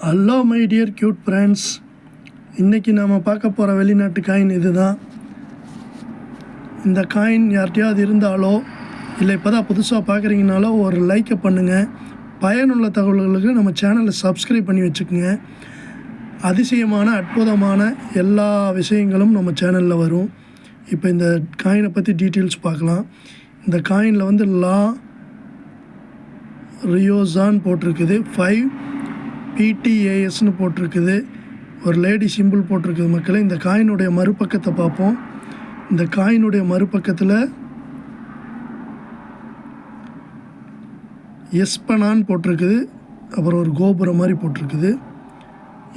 Hello my dear cute friends, இன்றைக்கி நாம் பார்க்க போகிற வெளிநாட்டு காயின் இது தான். இந்த காயின் யார்கிட்டையாவது இருந்தாலோ இல்லை இப்போ தான் புதுசாக பார்க்குறீங்கனாலோ ஒரு லைக்கை பண்ணுங்கள். பயனுள்ள தகவல்களுக்கு நம்ம சேனலை சப்ஸ்கிரைப் பண்ணி வச்சுக்கோங்க. அதிசயமான அற்புதமான எல்லா விஷயங்களும் நம்ம சேனலில் வரும். இப்போ இந்த காயினை பற்றி டீட்டெயில்ஸ் பார்க்கலாம். இந்த காயினில் வந்து லா ரியோசான் போட்டிருக்குது, 5 PTASன்னு போட்டிருக்குது, ஒரு லேடி சிம்பிள் போட்டிருக்குது. மக்களே, இந்த காயினுடைய மறுபக்கத்தை பார்ப்போம். இந்த காயினுடைய மறுபக்கத்தில் எஸ்பனான்னு போட்டிருக்குது, அப்புறம் ஒரு கோபுரம் மாதிரி போட்டிருக்குது.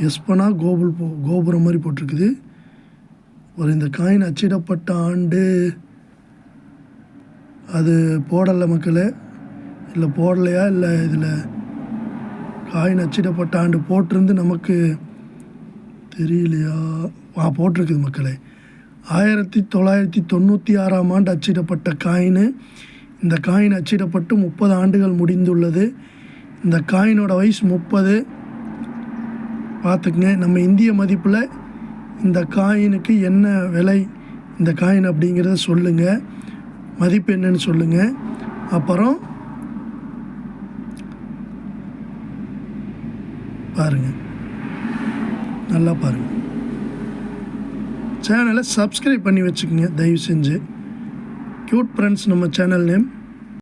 எஸ்பனா கோபுரம் மாதிரி போட்டிருக்குது. ஒரு இந்த காயின் அச்சிடப்பட்ட ஆண்டு அது போடலை மக்களே, இல்லை போடலையா, இல்லை இதில் காயின் அச்சிடப்பட்ட ஆண்டு போட்டிருந்து நமக்கு தெரியலையா, போட்டிருக்குது மக்களே. 1996ஆம் ஆண்டு அச்சிடப்பட்ட காயின். இந்த காயின் அச்சிடப்பட்டு 30 ஆண்டுகள் முடிந்துள்ளது. இந்த காயினோட வயசு 30. பார்த்துக்குங்க. நம்ம இந்திய மதிப்பில் இந்த காயினுக்கு என்ன விலை, இந்த காயின் அப்படிங்கிறத சொல்லுங்கள், மதிப்பு என்னன்னு சொல்லுங்கள். அப்புறம் பாருங்கள், நல்லா பாருங்கள். சேனலை சப்ஸ்கிரைப் பண்ணி வச்சுக்கோங்க தயவு செஞ்சு. க்யூட் ஃப்ரெண்ட்ஸ் நம்ம சேனல் நேம்.